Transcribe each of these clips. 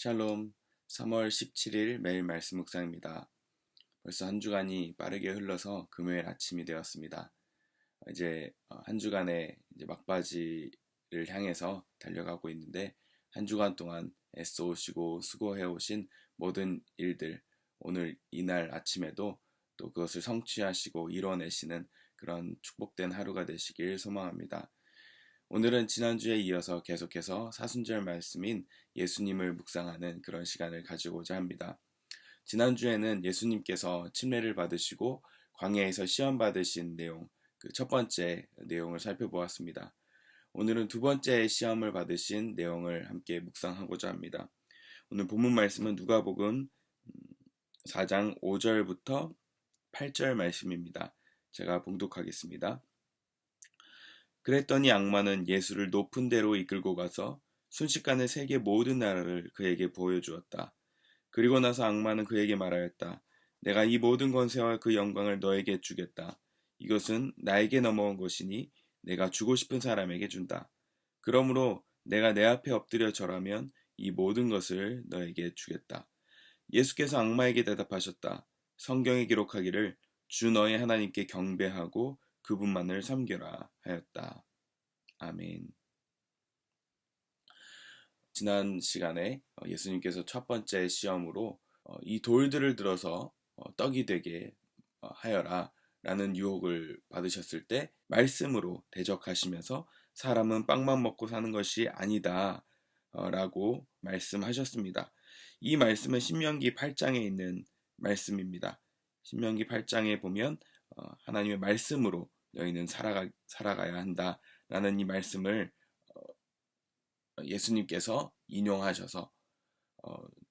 샬롬, 3월 17일 매일 말씀 묵상입니다. 벌써 한 주간이 빠르게 흘러서 금요일 아침이 되었습니다. 이제 한 주간의 막바지를 향해서 달려가고 있는데, 한 주간 동안 애써 오시고 수고해 오신 모든 일들, 오늘 이날 아침에도 또 그것을 성취하시고 이뤄내시는 그런 축복된 하루가 되시길 소망합니다. 오늘은 지난주에 이어서 계속해서 사순절 말씀인 예수님을 묵상하는 그런 시간을 가지고자 합니다. 지난주에는 예수님께서 침례를 받으시고 광야에서 시험 받으신 내용, 그 첫 번째 내용을 살펴보았습니다. 오늘은 두 번째 시험을 받으신 내용을 함께 묵상하고자 합니다. 오늘 본문 말씀은 누가복음 4장 5절부터 8절 말씀입니다. 제가 봉독하겠습니다. 그랬더니 악마는 예수를 높은 데로 이끌고 가서 순식간에 세계 모든 나라를 그에게 보여주었다. 그리고 나서 악마는 그에게 말하였다. 내가 이 모든 권세와 그 영광을 너에게 주겠다. 이것은 나에게 넘어온 것이니 내가 주고 싶은 사람에게 준다. 그러므로 내가 내 앞에 엎드려 절하면 이 모든 것을 너에게 주겠다. 예수께서 악마에게 대답하셨다. 성경에 기록하기를 주 너의 하나님께 경배하고 그분만을 섬겨라 하였다. 아멘. 지난 시간에 예수님께서 첫 번째 시험으로 이 돌들을 들어서 떡이 되게 하여라 라는 유혹을 받으셨을 때 말씀으로 대적하시면서 사람은 빵만 먹고 사는 것이 아니다 라고 말씀하셨습니다. 이 말씀은 신명기 8장에 있는 말씀입니다. 신명기 8장에 보면 하나님의 말씀으로 너희는 살아가야 한다 라는 이 말씀을 예수님께서 인용하셔서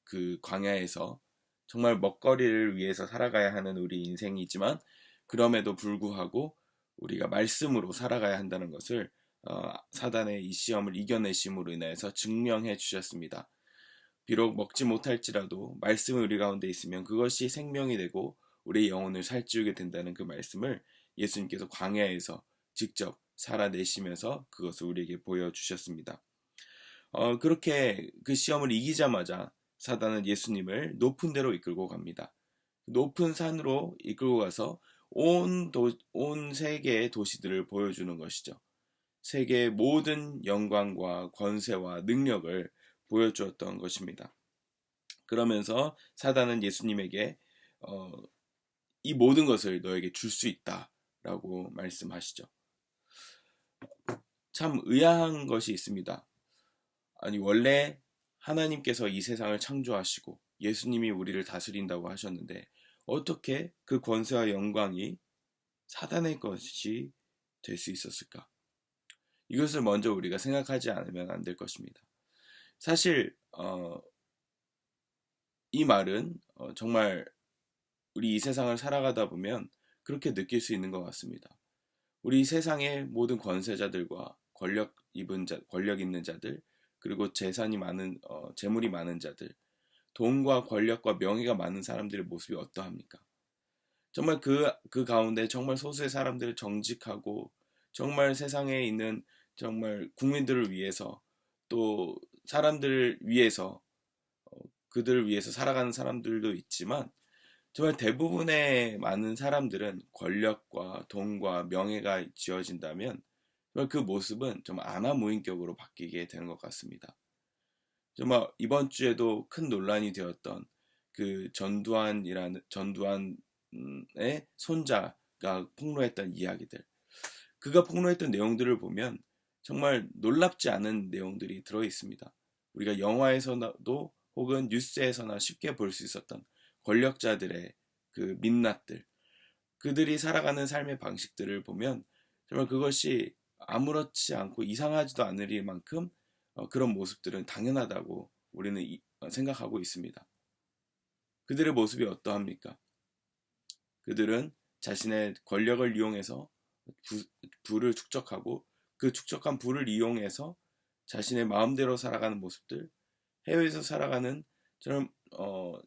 그 광야에서 정말 먹거리를 위해서 살아가야 하는 우리 인생이지만 그럼에도 불구하고 우리가 말씀으로 살아가야 한다는 것을 사단의 이 시험을 이겨내심으로 인해서 증명해 주셨습니다. 비록 먹지 못할지라도 말씀이 우리 가운데 있으면 그것이 생명이 되고 우리의 영혼을 살찌우게 된다는 그 말씀을 예수님께서 광야에서 직접 살아내시면서 그것을 우리에게 보여주셨습니다. 그렇게 그 시험을 이기자마자 사단은 예수님을 높은 데로 이끌고 갑니다. 높은 산으로 이끌고 가서 온 세계의 도시들을 보여주는 것이죠. 세계의 모든 영광과 권세와 능력을 보여주었던 것입니다. 그러면서 사단은 예수님에게 이 모든 것을 너에게 줄 수 있다라고 말씀하시죠. 참 의아한 것이 있습니다. 아니, 원래 하나님께서 이 세상을 창조하시고 예수님이 우리를 다스린다고 하셨는데 어떻게 그 권세와 영광이 사단의 것이 될 수 있었을까? 이것을 먼저 우리가 생각하지 않으면 안 될 것입니다. 사실 이 말은 정말 우리 이 세상을 살아가다 보면 그렇게 느낄 수 있는 것 같습니다. 우리 세상의 모든 권세자들과 권력 있는 자들, 그리고 재산이 많은 재물이 많은 자들, 돈과 권력과 명예가 많은 사람들의 모습이 어떠합니까? 정말 그 가운데 정말 소수의 사람들을 정직하고 정말 세상에 있는 정말 국민들을 위해서 또 사람들을 위해서 그들을 위해서 살아가는 사람들도 있지만 정말 대부분의 많은 사람들은 권력과 돈과 명예가 쥐어진다면 그 모습은 좀 아나무인격으로 바뀌게 되는 것 같습니다. 정말 이번 주에도 큰 논란이 되었던 그 전두환의 손자가 폭로했던 이야기들, 그가 폭로했던 내용들을 보면 정말 놀랍지 않은 내용들이 들어 있습니다. 우리가 영화에서도 혹은 뉴스에서나 쉽게 볼 수 있었던 권력자들의 그 민낯들, 그들이 살아가는 삶의 방식들을 보면 정말 그것이 아무렇지 않고 이상하지도 않을 만큼 그런 모습들은 당연하다고 우리는 생각하고 있습니다. 그들의 모습이 어떠합니까? 그들은 자신의 권력을 이용해서 부를 축적하고 그 축적한 부를 이용해서 자신의 마음대로 살아가는 모습들, 해외에서 살아가는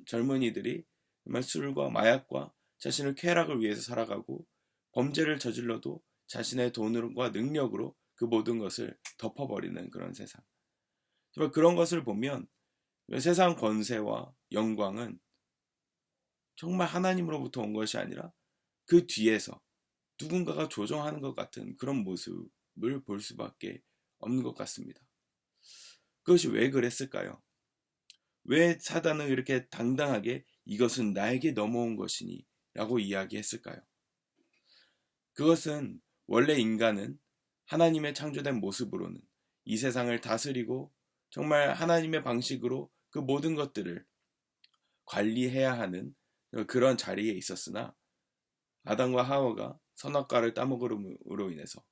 젊은이들이 정말 술과 마약과 자신의 쾌락을 위해서 살아가고 범죄를 저질러도 자신의 돈과 능력으로 그 모든 것을 덮어버리는 그런 세상. 정말 그런 것을 보면 세상 권세와 영광은 정말 하나님으로부터 온 것이 아니라 그 뒤에서 누군가가 조종하는 것 같은 그런 모습을 볼 수밖에 없는 것 같습니다. 그것이 왜 그랬을까요? 왜 사단은 이렇게 당당하게 이것은 나에게 넘어온 것이니 라고 이야기했을까요? 그것은 원래 인간은 하나님의 창조된 모습으로는 이 세상을 다스리고 정말 하나님의 방식으로 그 모든 것들을 관리해야 하는 그런 자리에 있었으나 아담과 하와가 선악과를 따먹음으로 인해서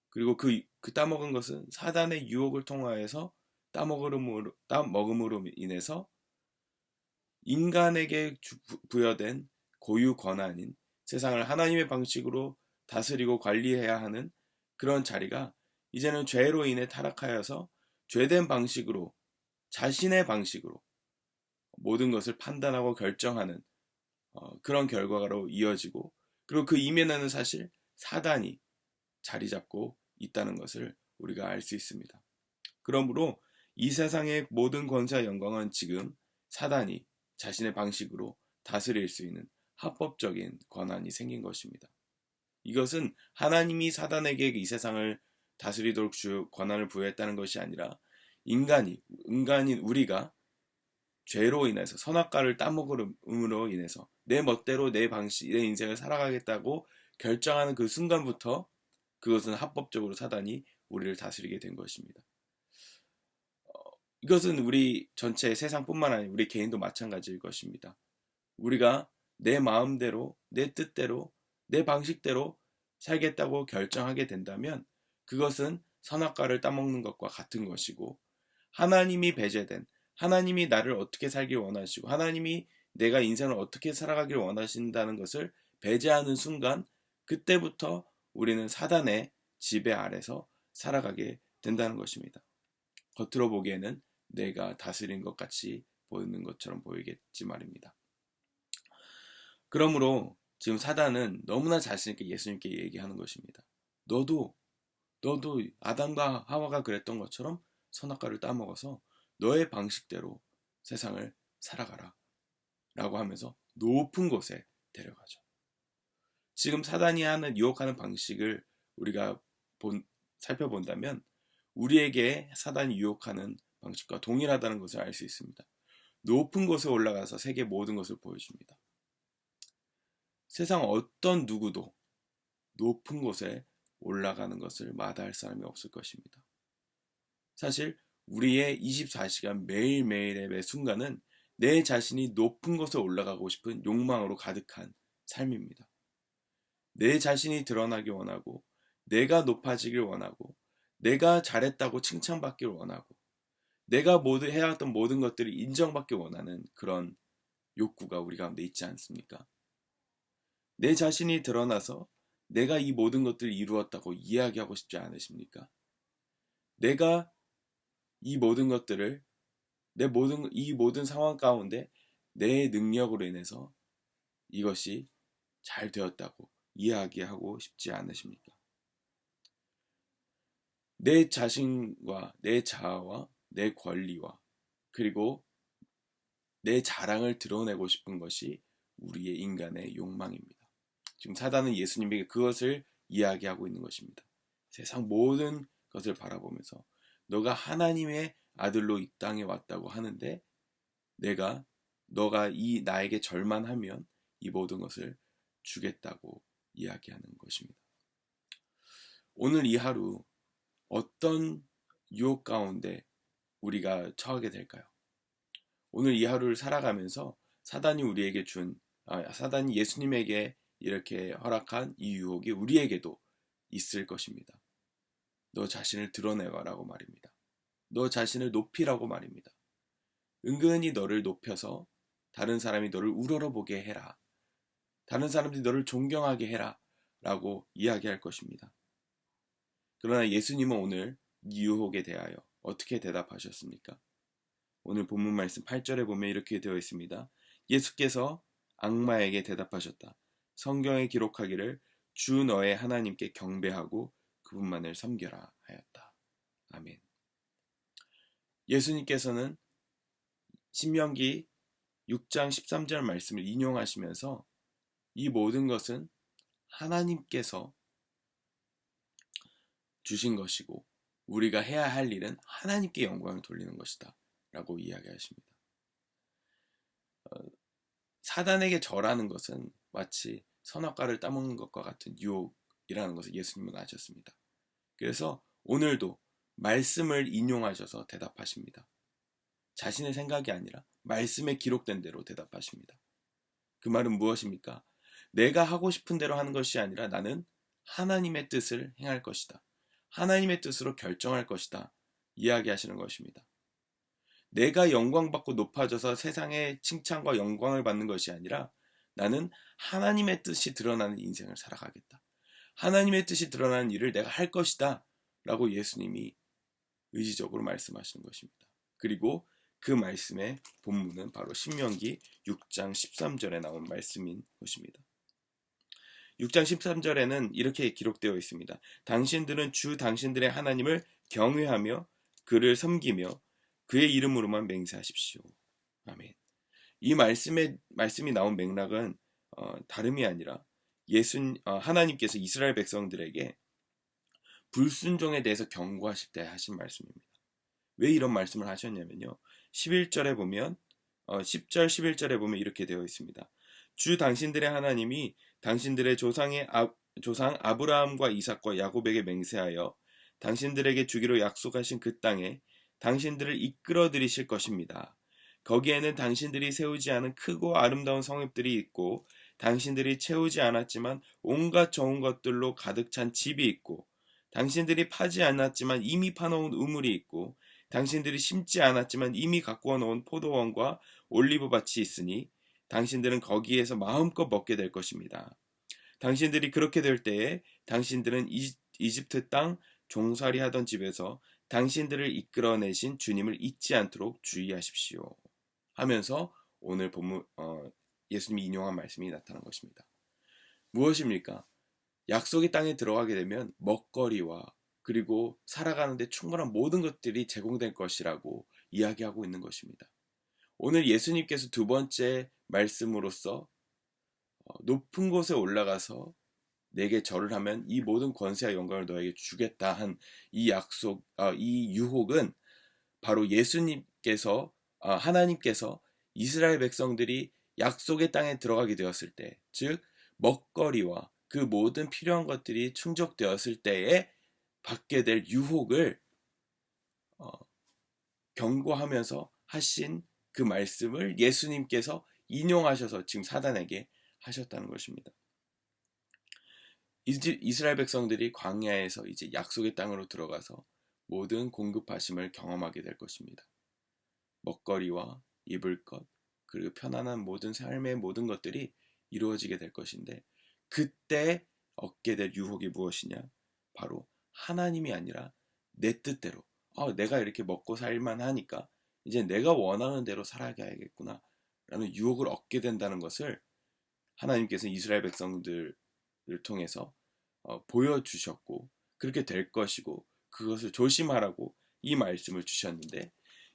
그리고 그 따먹은 것은 사단의 유혹을 통하여서 따먹음으로 인해서 인간에게 부여된 고유 권한인 세상을 하나님의 방식으로 다스리고 관리해야 하는 그런 자리가 이제는 죄로 인해 타락하여서 죄된 방식으로 자신의 방식으로 모든 것을 판단하고 결정하는 그런 결과로 이어지고 그리고 그 이면에는 사실 사단이 자리 잡고 있다는 것을 우리가 알 수 있습니다. 그러므로 이 세상의 모든 권세와 영광은 지금 사단이 자신의 방식으로 다스릴 수 있는 합법적인 권한이 생긴 것입니다. 이것은 하나님이 사단에게 이 세상을 다스리도록 권한을 부여했다는 것이 아니라 인간인 우리가 죄로 인해서 선악과를 따먹음으로 인해서 내 멋대로 내 인생을 살아가겠다고 결정하는 그 순간부터 그것은 합법적으로 사단이 우리를 다스리게 된 것입니다. 이것은 우리 전체 세상뿐만 아니라 우리 개인도 마찬가지일 것입니다. 우리가 내 마음대로, 내 뜻대로, 내 방식대로 살겠다고 결정하게 된다면 그것은 선악과를 따먹는 것과 같은 것이고 하나님이 배제된 하나님이 나를 어떻게 살길 원하시고 하나님이 내가 인생을 어떻게 살아가길 원하신다는 것을 배제하는 순간 그때부터 우리는 사단의 지배 아래서 살아가게 된다는 것입니다. 겉으로 보기에는 내가 다스린 것 같이 보이는 것처럼 보이겠지 말입니다. 그러므로 지금 사단은 너무나 자신있게 예수님께 얘기하는 것입니다. 너도 아담과 하와가 그랬던 것처럼 선악과를 따먹어서 너의 방식대로 세상을 살아가라 라고 하면서 높은 곳에 데려가죠. 지금 사단이 유혹하는 방식을 우리가 살펴본다면 우리에게 사단이 유혹하는 방식과 동일하다는 것을 알 수 있습니다. 높은 곳에 올라가서 세계 모든 것을 보여줍니다. 세상 어떤 누구도 높은 곳에 올라가는 것을 마다할 사람이 없을 것입니다. 사실 우리의 24시간 매일매일의 매 순간은 내 자신이 높은 곳에 올라가고 싶은 욕망으로 가득한 삶입니다. 내 자신이 드러나기 원하고 내가 높아지길 원하고 내가 잘했다고 칭찬받길 원하고 내가 해왔던 모든 것들이 인정받길 원하는 그런 욕구가 우리 가운데 있지 않습니까? 내 자신이 드러나서 내가 이 모든 것들을 이루었다고 이야기하고 싶지 않으십니까? 내가 이 모든 것들을 이 모든 상황 가운데 내 능력으로 인해서 이것이 잘 되었다고 이야기하고 싶지 않으십니까? 내 자신과 내 자아와 내 권리와 그리고 내 자랑을 드러내고 싶은 것이 우리의 인간의 욕망입니다. 지금 사단은 예수님에게 그것을 이야기하고 있는 것입니다. 세상 모든 것을 바라보면서 너가 하나님의 아들로 이 땅에 왔다고 하는데 너가 나에게 절만하면 이 모든 것을 주겠다고 이야기하는 것입니다. 오늘 이 하루 어떤 유혹 가운데 우리가 처하게 될까요? 오늘 이 하루를 살아가면서 사단이 사단이 예수님에게 이렇게 허락한 이 유혹이 우리에게도 있을 것입니다. 너 자신을 드러내라고 말입니다. 너 자신을 높이라고 말입니다. 은근히 너를 높여서 다른 사람이 너를 우러러보게 해라. 다른 사람들이 너를 존경하게 해라. 라고 이야기할 것입니다. 그러나 예수님은 오늘 이 유혹에 대하여 어떻게 대답하셨습니까? 오늘 본문 말씀 8절에 보면 이렇게 되어 있습니다. 예수께서 악마에게 대답하셨다. 성경에 기록하기를 주 너의 하나님께 경배하고 그분만을 섬겨라 하였다. 아멘. 예수님께서는 신명기 6장 13절 말씀을 인용하시면서 이 모든 것은 하나님께서 주신 것이고 우리가 해야 할 일은 하나님께 영광을 돌리는 것이다 라고 이야기하십니다. 사단에게 절하는 것은 마치 선악과를 따먹는 것과 같은 유혹이라는 것을 예수님은 아셨습니다. 그래서 오늘도 말씀을 인용하셔서 대답하십니다. 자신의 생각이 아니라 말씀에 기록된 대로 대답하십니다. 그 말은 무엇입니까? 내가 하고 싶은 대로 하는 것이 아니라 나는 하나님의 뜻을 행할 것이다. 하나님의 뜻으로 결정할 것이다. 이야기하시는 것입니다. 내가 영광받고 높아져서 세상의 칭찬과 영광을 받는 것이 아니라 나는 하나님의 뜻이 드러나는 인생을 살아가겠다. 하나님의 뜻이 드러나는 일을 내가 할 것이다. 라고 예수님이 의지적으로 말씀하시는 것입니다. 그리고 그 말씀의 본문은 바로 신명기 6장 13절에 나온 말씀인 것입니다. 6장 13절에는 이렇게 기록되어 있습니다. 당신들은 주 당신들의 하나님을 경외하며 그를 섬기며 그의 이름으로만 맹세하십시오. 아멘. 이 말씀이 나온 맥락은 다름이 아니라 하나님께서 이스라엘 백성들에게 불순종에 대해서 경고하실 때 하신 말씀입니다. 왜 이런 말씀을 하셨냐면요. 11절에 보면 10절 11절에 보면 이렇게 되어 있습니다. 주 당신들의 하나님이 당신들의 조상 아브라함과 이삭과 야곱에게 맹세하여 당신들에게 주기로 약속하신 그 땅에 당신들을 이끌어 들이실 것입니다. 거기에는 당신들이 세우지 않은 크고 아름다운 성읍들이 있고 당신들이 채우지 않았지만 온갖 좋은 것들로 가득 찬 집이 있고 당신들이 파지 않았지만 이미 파놓은 우물이 있고 당신들이 심지 않았지만 이미 가꾸어 놓은 포도원과 올리브밭이 있으니 당신들은 거기에서 마음껏 먹게 될 것입니다. 당신들이 그렇게 될 때에 당신들은 이집트 땅 종살이 하던 집에서 당신들을 이끌어내신 주님을 잊지 않도록 주의하십시오. 하면서 오늘 본문 예수님이 인용한 말씀이 나타난 것입니다. 무엇입니까? 약속의 땅에 들어가게 되면 먹거리와 그리고 살아가는데 충분한 모든 것들이 제공될 것이라고 이야기하고 있는 것입니다. 오늘 예수님께서 두 번째 말씀으로써 높은 곳에 올라가서 내게 절을 하면 이 모든 권세와 영광을 너에게 주겠다 한 이 약속, 이 유혹은 바로 예수님께서 하나님께서 이스라엘 백성들이 약속의 땅에 들어가게 되었을 때, 즉 먹거리와 그 모든 필요한 것들이 충족되었을 때에 받게 될 유혹을 경고하면서 하신 그 말씀을 예수님께서 인용하셔서 지금 사단에게 하셨다는 것입니다. 이스라엘 백성들이 광야에서 이제 약속의 땅으로 들어가서 모든 공급하심을 경험하게 될 것입니다. 먹거리와 입을 것 그리고 편안한 모든 삶의 모든 것들이 이루어지게 될 것인데 그때 얻게 될 유혹이 무엇이냐? 바로 하나님이 아니라 내 뜻대로 내가 이렇게 먹고 살만 하니까 이제 내가 원하는 대로 살아가야겠구나 라는 유혹을 얻게 된다는 것을 하나님께서 이스라엘 백성들을 통해서 보여주셨고 그렇게 될 것이고 그것을 조심하라고 이 말씀을 주셨는데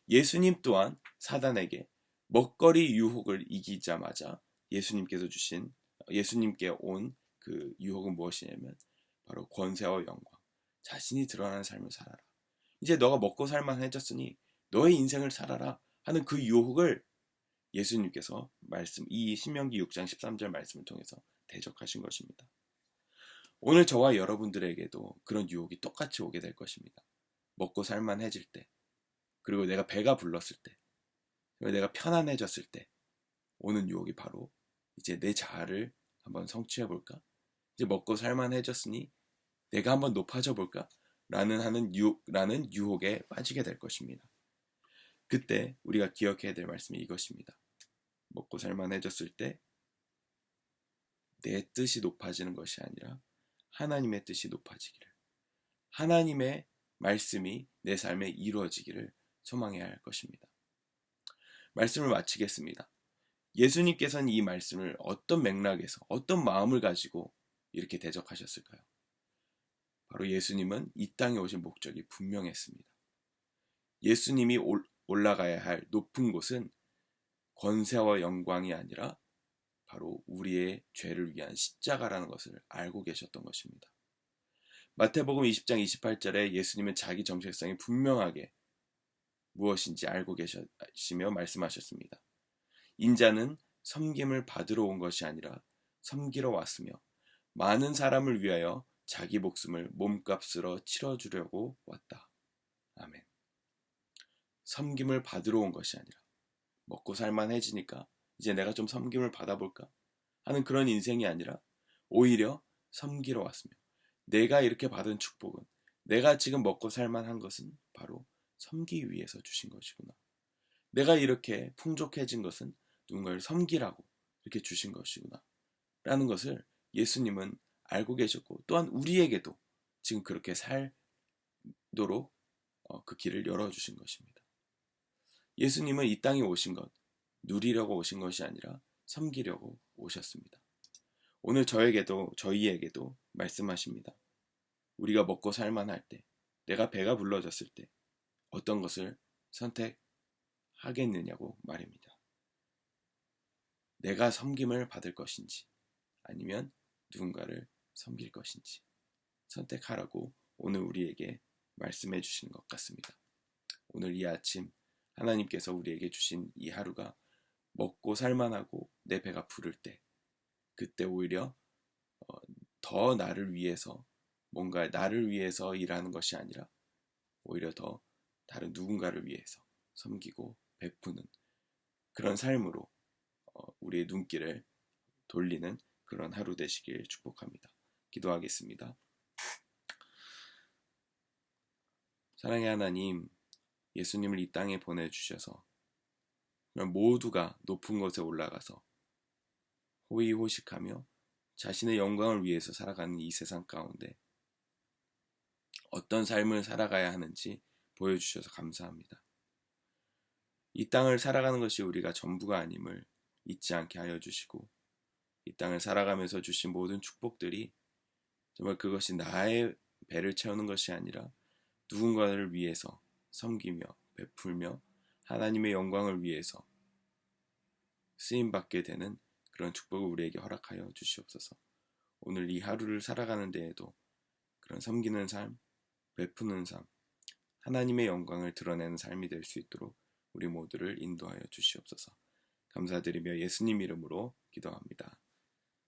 예수님 또한 사단에게 먹거리 유혹을 이기자마자 예수님께 온 그 유혹은 무엇이냐면 바로 권세와 영광, 자신이 드러나는 삶을 살아라. 이제 너가 먹고 살만해졌으니 너의 인생을 살아라 하는 그 유혹을 예수님께서 이 신명기 6장 13절 말씀을 통해서 대적하신 것입니다. 오늘 저와 여러분들에게도 그런 유혹이 똑같이 오게 될 것입니다. 먹고 살만해질 때, 그리고 내가 배가 불렀을 때, 그리고 내가 편안해졌을 때 오는 유혹이 바로 이제 내 자아를 한번 성취해볼까? 이제 먹고 살만해졌으니 내가 한번 높아져 볼까? 라는 유혹에 빠지게 될 것입니다. 그때 우리가 기억해야 될 말씀이 이것입니다. 먹고 살만해졌을 때 내 뜻이 높아지는 것이 아니라 하나님의 뜻이 높아지기를, 하나님의 말씀이 내 삶에 이루어지기를 소망해야 할 것입니다. 말씀을 마치겠습니다. 예수님께서는 이 말씀을 어떤 맥락에서 어떤 마음을 가지고 이렇게 대적하셨을까요? 바로 예수님은 이 땅에 오신 목적이 분명했습니다. 예수님이 올라가야 할 높은 곳은 권세와 영광이 아니라 바로 우리의 죄를 위한 십자가라는 것을 알고 계셨던 것입니다. 마태복음 20장 28절에 예수님은 자기 정체성이 분명하게 무엇인지 알고 계시며 말씀하셨습니다. 인자는 섬김을 받으러 온 것이 아니라 섬기러 왔으며 많은 사람을 위하여 자기 목숨을 몸값으로 치러주려고 왔다. 아멘. 섬김을 받으러 온 것이 아니라 먹고 살만해지니까 이제 내가 좀 섬김을 받아볼까 하는 그런 인생이 아니라 오히려 섬기러 왔으며 내가 이렇게 받은 축복은 내가 지금 먹고 살만한 것은 바로 섬기기 위해서 주신 것이구나. 내가 이렇게 풍족해진 것은 누군가를 섬기라고 이렇게 주신 것이구나 라는 것을 예수님은 알고 계셨고 또한 우리에게도 지금 그렇게 살도록 그 길을 열어주신 것입니다. 예수님은 이 땅에 오신 것 누리려고 오신 것이 아니라 섬기려고 오셨습니다. 오늘 저희에게도 말씀하십니다. 우리가 먹고 살만할 때, 내가 배가 불러졌을 때 어떤 것을 선택하겠느냐고 말입니다. 내가 섬김을 받을 것인지 아니면 누군가를 섬길 것인지 선택하라고 오늘 우리에게 말씀해 주시는 것 같습니다. 오늘 이 아침 하나님께서 우리에게 주신 이 하루가 먹고 살만하고 내 배가 부를 때 그때 오히려 더 나를 위해서 뭔가 나를 위해서 일하는 것이 아니라 오히려 더 다른 누군가를 위해서 섬기고 베푸는 그런 삶으로 우리의 눈길을 돌리는 그런 하루 되시길 축복합니다. 기도하겠습니다. 사랑의 하나님, 예수님을 이 땅에 보내주셔서 모두가 높은 곳에 올라가서 호의호식하며 자신의 영광을 위해서 살아가는 이 세상 가운데 어떤 삶을 살아가야 하는지 보여주셔서 감사합니다. 이 땅을 살아가는 것이 우리가 전부가 아님을 잊지 않게 하여 주시고 이 땅을 살아가면서 주신 모든 축복들이 정말 그것이 나의 배를 채우는 것이 아니라 누군가를 위해서 섬기며 베풀며 하나님의 영광을 위해서 쓰임받게 되는 그런 축복을 우리에게 허락하여 주시옵소서. 오늘 이 하루를 살아가는 데에도 그런 섬기는 삶, 베푸는 삶, 하나님의 영광을 드러내는 삶이 될 수 있도록 우리 모두를 인도하여 주시옵소서. 감사드리며 예수님 이름으로 기도합니다.